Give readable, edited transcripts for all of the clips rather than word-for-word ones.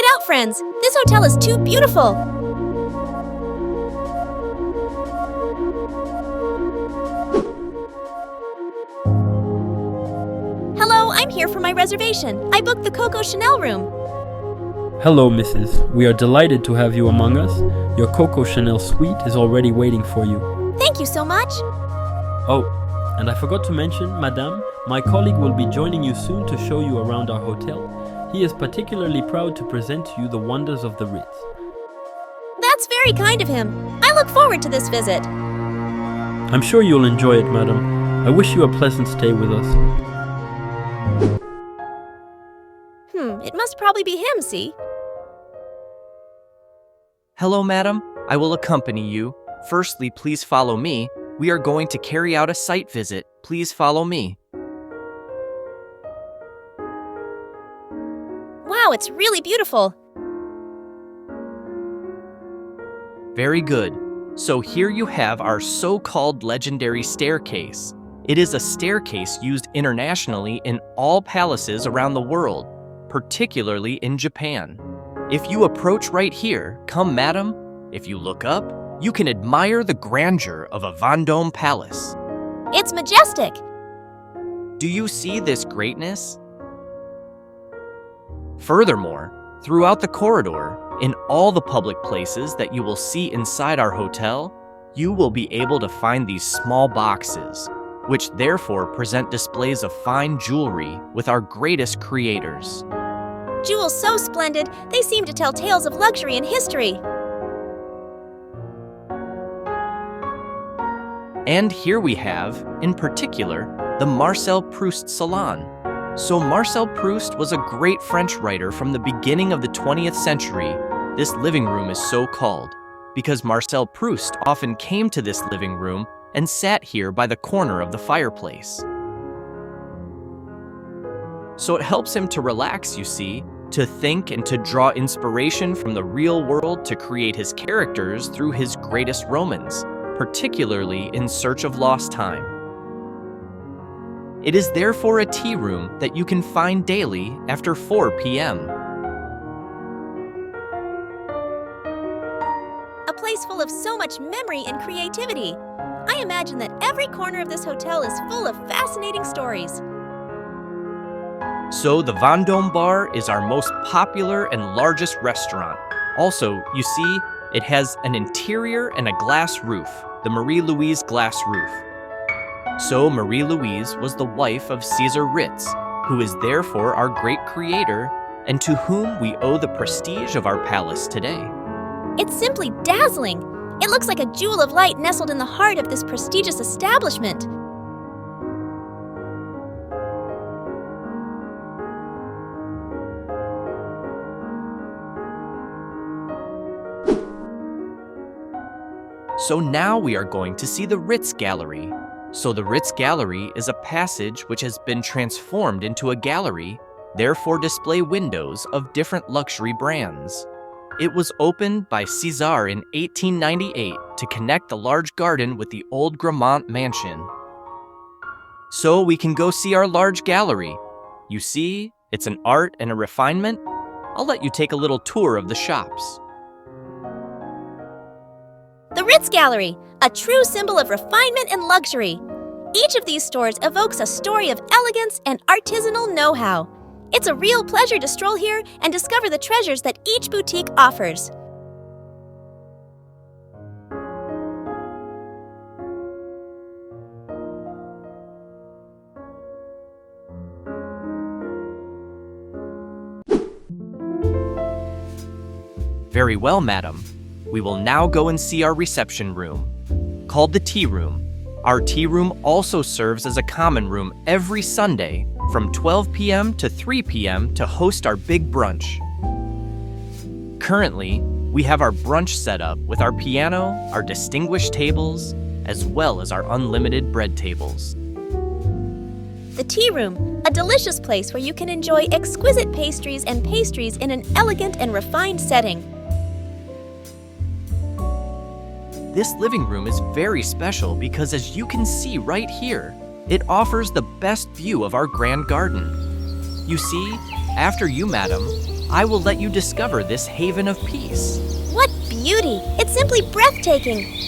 it out, friends! This hotel is too beautiful! Hello, I'm here for my reservation. I booked the Coco Chanel room. Hello, Mrs. We are delighted to have you among us. Your Coco Chanel suite is already waiting for you. Thank you so much. Oh, and I forgot to mention, Madame, my colleague will be joining you soon to show you around our hotel. He is particularly proud to present to you the wonders of the Ritz. That's very kind of him. I look forward to this visit. I'm sure you'll enjoy it, Madam. I wish you a pleasant stay with us. It must probably be him, see? Hello, madam. I will accompany you. Firstly, please follow me. We are going to carry out a site visit. Please follow me. Wow, it's really beautiful. Very good. So here you have our so-called legendary staircase. It is a staircase used internationally in all palaces around the world, particularly in Japan. If you approach right here, come madam, if you look up, you can admire the grandeur of a Vendôme palace. It's majestic. Do you see this greatness? Furthermore, throughout the corridor, in all the public places that you will see inside our hotel, you will be able to find these small boxes, which therefore present displays of fine jewelry with our greatest creators. Jewels so splendid, they seem to tell tales of luxury and history. And here we have, in particular, the Marcel Proust Salon. So Marcel Proust was a great French writer from the beginning of the 20th century. This living room is so called because Marcel Proust often came to this living room and sat here by the corner of the fireplace. So it helps him to relax, you see, to think and to draw inspiration from the real world to create his characters through his greatest romans, particularly In Search of Lost Time. It is therefore a tea room that you can find daily after 4 p.m. A place full of so much memory and creativity. I imagine that every corner of this hotel is full of fascinating stories. So the Vendôme Bar is our most popular and largest restaurant. Also, you see, it has an interior and a glass roof, the Marie-Louise glass roof. So Marie-Louise was the wife of Caesar Ritz, who is therefore our great creator and to whom we owe the prestige of our palace today. It's simply dazzling. It looks like a jewel of light nestled in the heart of this prestigious establishment. So now we are going to see the Ritz Gallery. So the Ritz Gallery is a passage which has been transformed into a gallery, therefore display windows of different luxury brands. It was opened by Caesar in 1898 to connect the large garden with the old Grammont mansion. So we can go see our large gallery. You see, it's an art and a refinement. I'll let you take a little tour of the shops. The Ritz Gallery, a true symbol of refinement and luxury. Each of these stores evokes a story of elegance and artisanal know-how. It's a real pleasure to stroll here and discover the treasures that each boutique offers. Very well, madam. We will now go and see our reception room, called the tea room. Our tea room also serves as a common room every Sunday from 12 p.m. to 3 p.m. to host our big brunch. Currently, we have our brunch set up with our piano, our distinguished tables, as well as our unlimited bread tables. The tea room, a delicious place where you can enjoy exquisite pastries and pastries in an elegant and refined setting. This living room is very special because, as you can see right here, it offers the best view of our grand garden. You see, after you, madam, I will let you discover this haven of peace. What beauty! It's simply breathtaking.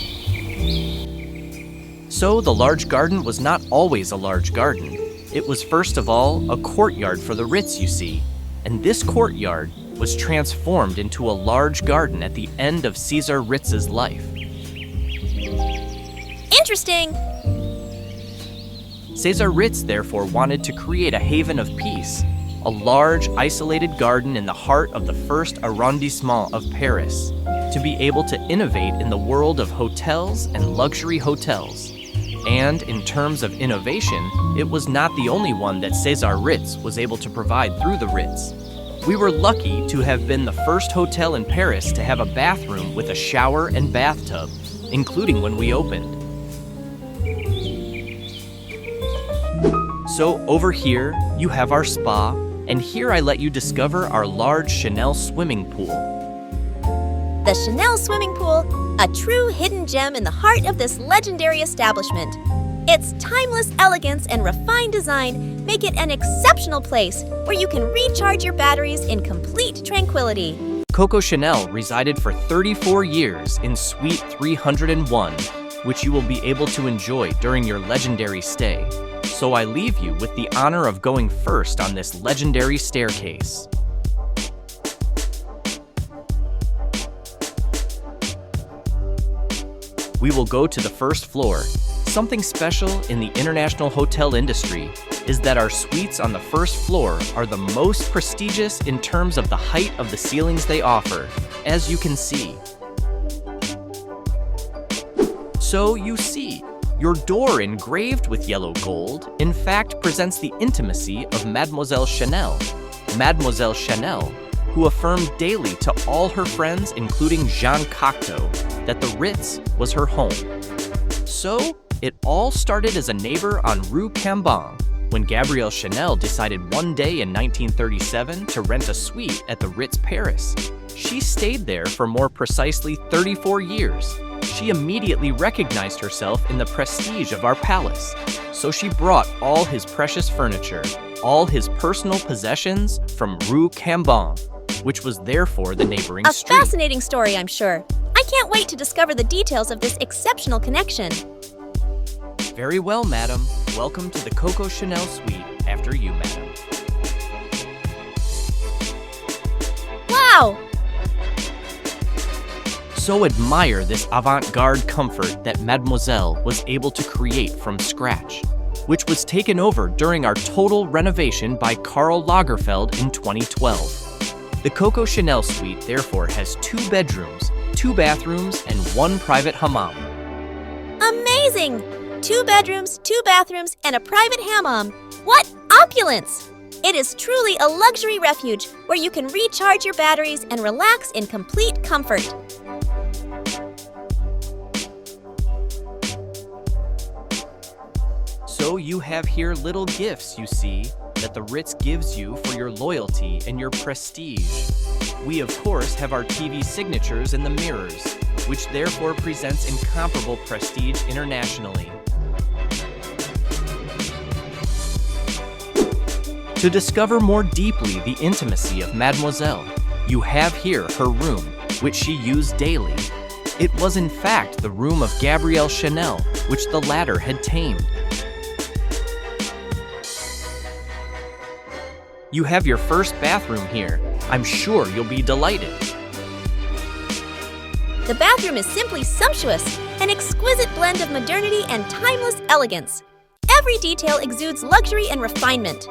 So the large garden was not always a large garden. It was first of all a courtyard for the Ritz, you see. And this courtyard was transformed into a large garden at the end of Caesar Ritz's life. Interesting. Caesar Ritz therefore wanted to create a haven of peace, a large, isolated garden in the heart of the first arrondissement of Paris, to be able to innovate in the world of hotels and luxury hotels. And in terms of innovation, it was not the only one that Caesar Ritz was able to provide through the Ritz. We were lucky to have been the first hotel in Paris to have a bathroom with a shower and bathtub, including when we opened. So over here, you have our spa, and here I let you discover our large Chanel swimming pool. The Chanel swimming pool, a true hidden gem in the heart of this legendary establishment. Its timeless elegance and refined design make it an exceptional place where you can recharge your batteries in complete tranquility. Coco Chanel resided for 34 years in Suite 301, which you will be able to enjoy during your legendary stay. So I leave you with the honor of going first on this legendary staircase. We will go to the first floor. Something special in the international hotel industry is that our suites on the first floor are the most prestigious in terms of the height of the ceilings they offer, as you can see. So you see, your door engraved with yellow gold, in fact, presents the intimacy of Mademoiselle Chanel. Mademoiselle Chanel, who affirmed daily to all her friends, including Jean Cocteau, that the Ritz was her home. So, it all started as a neighbor on Rue Cambon, when Gabrielle Chanel decided one day in 1937 to rent a suite at the Ritz Paris. She stayed there for more precisely 34 years. She immediately recognized herself in the prestige of our palace. So she brought all his precious furniture, all his personal possessions from Rue Cambon, which was therefore the neighboring street. A fascinating story, I'm sure. I can't wait to discover the details of this exceptional connection. Very well, madam. Welcome to the Coco Chanel suite. After you, madam. Wow! So admire this avant-garde comfort that Mademoiselle was able to create from scratch, which was taken over during our total renovation by Karl Lagerfeld in 2012. The Coco Chanel suite therefore has 2 bedrooms, 2 bathrooms, and 1 private hammam. Amazing! 2 bedrooms, 2 bathrooms, and a private hammam. What opulence! It is truly a luxury refuge where you can recharge your batteries and relax in complete comfort. So you have here little gifts, you see, that the Ritz gives you for your loyalty and your prestige. We, of course, have our TV signatures in the mirrors, which therefore presents incomparable prestige internationally. To discover more deeply the intimacy of Mademoiselle, you have here her room, which she used daily. It was in fact the room of Gabrielle Chanel, which the latter had tamed. You have your first bathroom here. I'm sure you'll be delighted. The bathroom is simply sumptuous, an exquisite blend of modernity and timeless elegance. Every detail exudes luxury and refinement.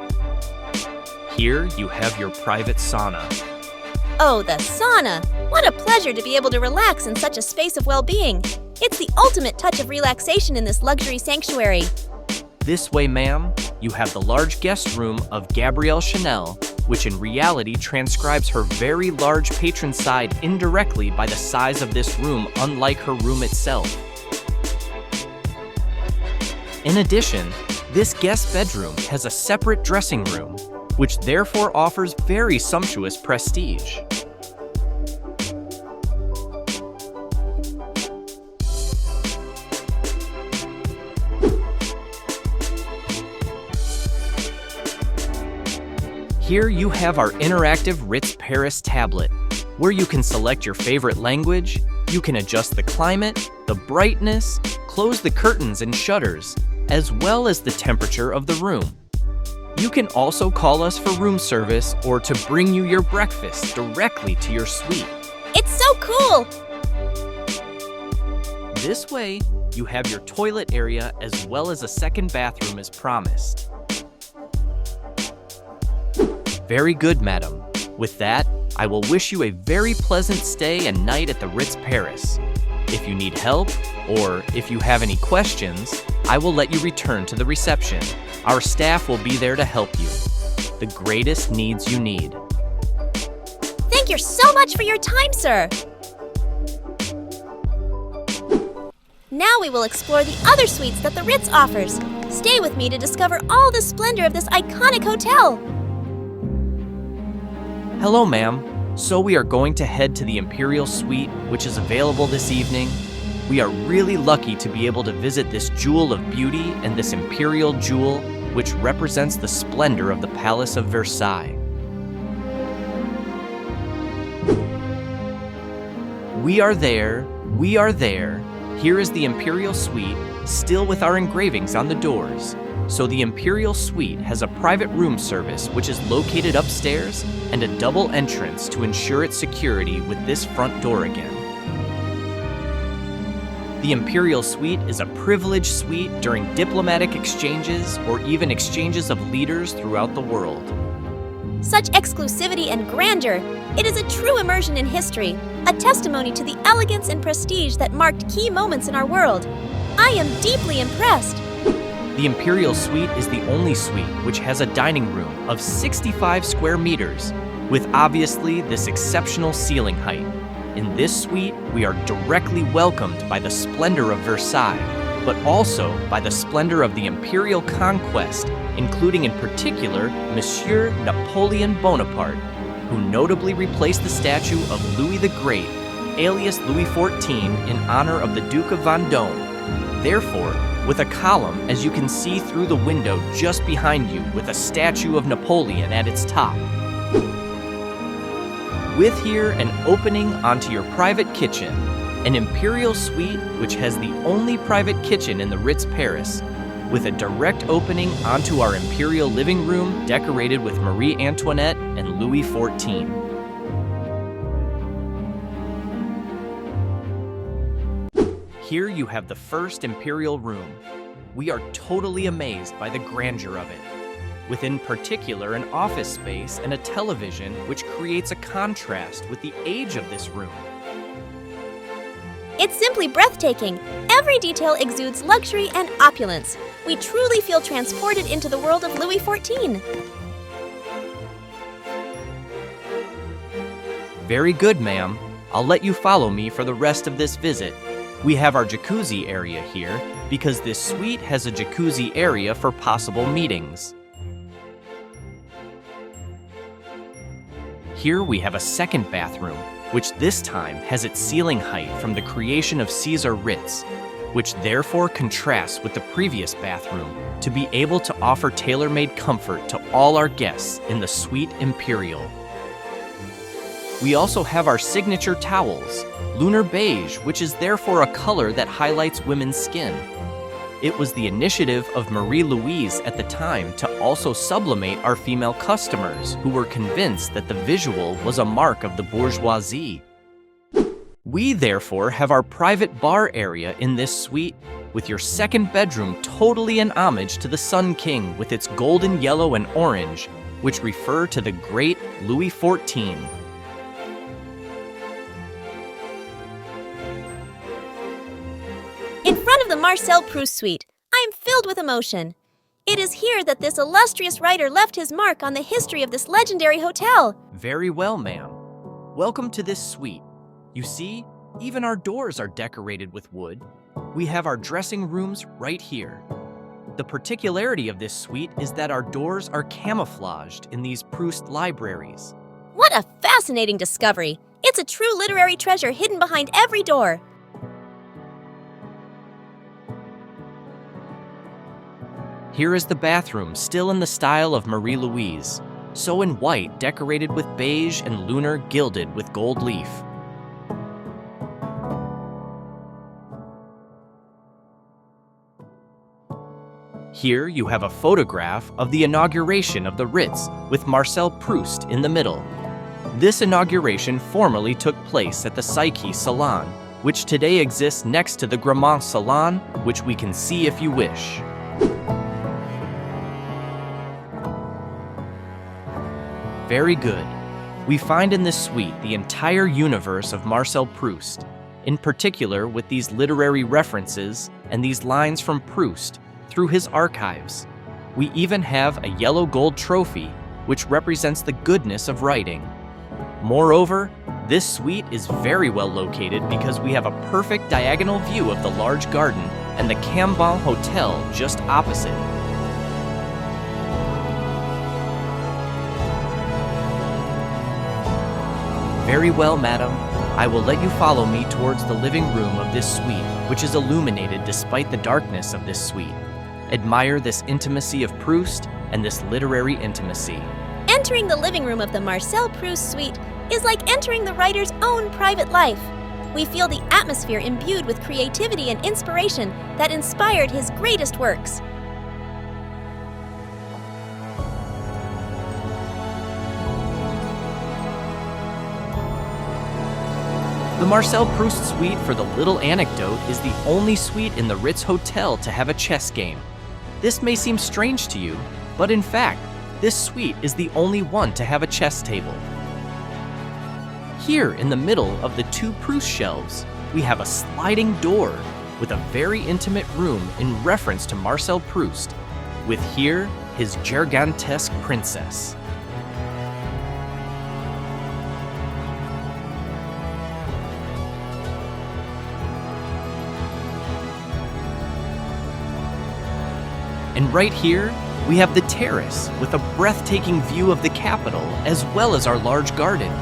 Here you have your private sauna. Oh, the sauna! What a pleasure to be able to relax in such a space of well-being. It's the ultimate touch of relaxation in this luxury sanctuary. This way, ma'am, you have the large guest room of Gabrielle Chanel, which in reality transcribes her very large patron side indirectly by the size of this room, unlike her room itself. In addition, this guest bedroom has a separate dressing room, which therefore offers very sumptuous prestige. Here you have our interactive Ritz Paris tablet, where you can select your favorite language, you can adjust the climate, the brightness, close the curtains and shutters, as well as the temperature of the room. You can also call us for room service or to bring you your breakfast directly to your suite. It's so cool! This way, you have your toilet area as well as a second bathroom as promised. Very good, madam. With that, I will wish you a very pleasant stay and night at the Ritz Paris. If you need help, or if you have any questions, I will let you return to the reception. Our staff will be there to help you. The greatest needs you need. Thank you so much for your time, sir! Now we will explore the other suites that the Ritz offers. Stay with me to discover all the splendor of this iconic hotel. Hello, ma'am. So we are going to head to the Imperial Suite, which is available this evening. We are really lucky to be able to visit this jewel of beauty and this Imperial jewel, which represents the splendor of the Palace of Versailles. We are there. Here is the Imperial Suite, still with our engravings on the doors. So the Imperial Suite has a private room service which is located upstairs and a double entrance to ensure its security with this front door again. The Imperial Suite is a privileged suite during diplomatic exchanges or even exchanges of leaders throughout the world. Such exclusivity and grandeur, it is a true immersion in history, a testimony to the elegance and prestige that marked key moments in our world. I am deeply impressed. The Imperial Suite is the only suite which has a dining room of 65 square meters, with obviously this exceptional ceiling height. In this suite, we are directly welcomed by the splendor of Versailles, but also by the splendor of the Imperial conquest, including in particular Monsieur Napoleon Bonaparte, who notably replaced the statue of Louis the Great, alias Louis XIV, in honor of the Duke of Vendôme. Therefore, with a column, as you can see through the window just behind you, with a statue of Napoleon at its top. With here an opening onto your private kitchen, an Imperial Suite which has the only private kitchen in the Ritz Paris, with a direct opening onto our Imperial living room decorated with Marie Antoinette and Louis XIV. Here you have the first Imperial room. We are totally amazed by the grandeur of it, with in particular an office space and a television which creates a contrast with the age of this room. It's simply breathtaking. Every detail exudes luxury and opulence. We truly feel transported into the world of Louis XIV. Very good, ma'am. I'll let you follow me for the rest of this visit. We have our jacuzzi area here because this suite has a jacuzzi area for possible meetings. Here we have a second bathroom, which this time has its ceiling height from the creation of Caesar Ritz, which therefore contrasts with the previous bathroom to be able to offer tailor-made comfort to all our guests in the Suite Imperial. We also have our signature towels, lunar beige, which is therefore a color that highlights women's skin. It was the initiative of Marie-Louise at the time to also sublimate our female customers who were convinced that the visual was a mark of the bourgeoisie. We therefore have our private bar area in this suite, with your second bedroom totally in homage to the Sun King with its golden yellow and orange, which refer to the great Louis XIV. In front of the Marcel Proust suite, I am filled with emotion. It is here that this illustrious writer left his mark on the history of this legendary hotel. Very well, ma'am. Welcome to this suite. You see, even our doors are decorated with wood. We have our dressing rooms right here. The particularity of this suite is that our doors are camouflaged in these Proust libraries. What a fascinating discovery! It's a true literary treasure hidden behind every door. Here is the bathroom, still in the style of Marie-Louise. so in white decorated with beige and lunar gilded with gold leaf. Here you have a photograph of the inauguration of the Ritz with Marcel Proust in the middle. This inauguration formally took place at the Psyche Salon, which today exists next to the Grand Salon, which we can see if you wish. Very good. We find in this suite the entire universe of Marcel Proust, in particular with these literary references and these lines from Proust through his archives. We even have a yellow gold trophy, which represents the goodness of writing. Moreover, this suite is very well located because we have a perfect diagonal view of the large garden and the Cambon Hotel just opposite. Very well, madam. I will let you follow me towards the living room of this suite, which is illuminated despite the darkness of this suite. Admire this intimacy of Proust and this literary intimacy. Entering the living room of the Marcel Proust suite is like entering the writer's own private life. We feel the atmosphere imbued with creativity and inspiration that inspired his greatest works. The Marcel Proust suite, for the little anecdote, is the only suite in the Ritz Hotel to have a chess game. This may seem strange to you, but in fact, this suite is the only one to have a chess table. Here in the middle of the two Proust shelves, we have a sliding door with a very intimate room in reference to Marcel Proust, with here his gigantesque princess. And right here, we have the terrace with a breathtaking view of the capital as well as our large garden.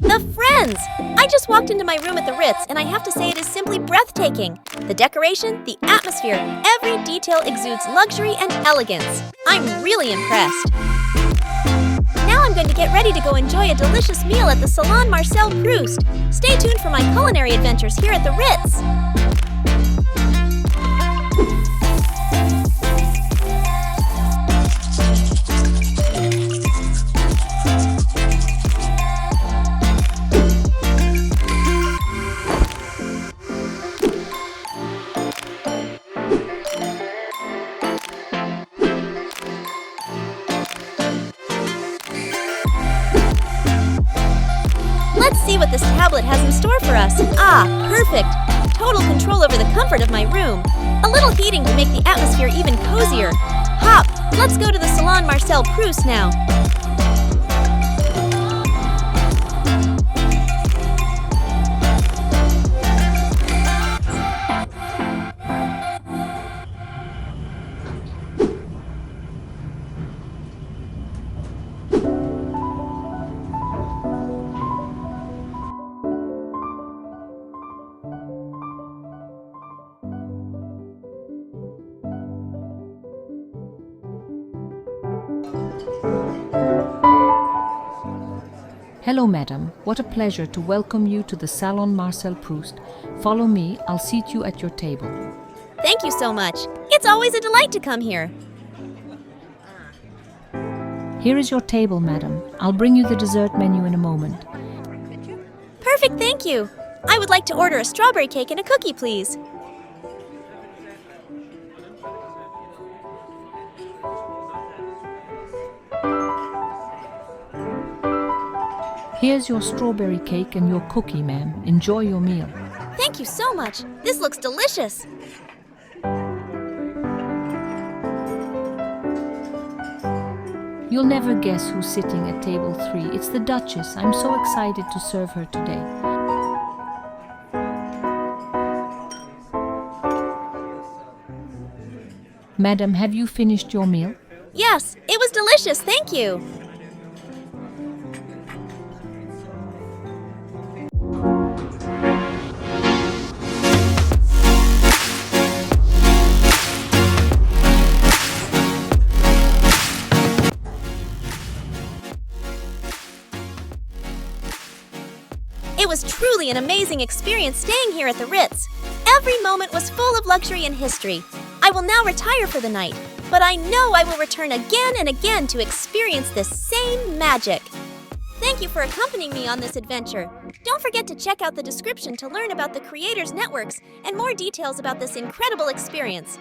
The Friends! I just walked into my room at the Ritz and I have to say it is simply breathtaking. The decoration, the atmosphere, every detail exudes luxury and elegance. I'm really impressed. Now I'm going to get ready to go enjoy a delicious meal at the Salon Marcel Proust. Stay tuned for my culinary adventures here at the Ritz. Let's see what this tablet has in store for us. Ah, perfect! Total control over the comfort of my room. A little heating to make the atmosphere even cozier. Hop! Let's go to the Salon Marcel Proust now. Hello, madam. What a pleasure to welcome you to the Salon Marcel Proust. Follow me, I'll seat you at your table. Thank you so much. It's always a delight to come here. Here is your table, madam. I'll bring you the dessert menu in a moment. Perfect, thank you. I would like to order a strawberry cake and a cookie, please. Here's your strawberry cake and your cookie, ma'am. Enjoy your meal. Thank you so much. This looks delicious. You'll never guess who's sitting at table 3. It's the Duchess. I'm so excited to serve her today. Madam, have you finished your meal? Yes, it was delicious, thank you. It was truly an amazing experience staying here at the Ritz. Every moment was full of luxury and history. I will now retire for the night, but I know I will return again and again to experience this same magic. Thank you for accompanying me on this adventure. Don't forget to check out the description to learn about the creators' networks and more details about this incredible experience.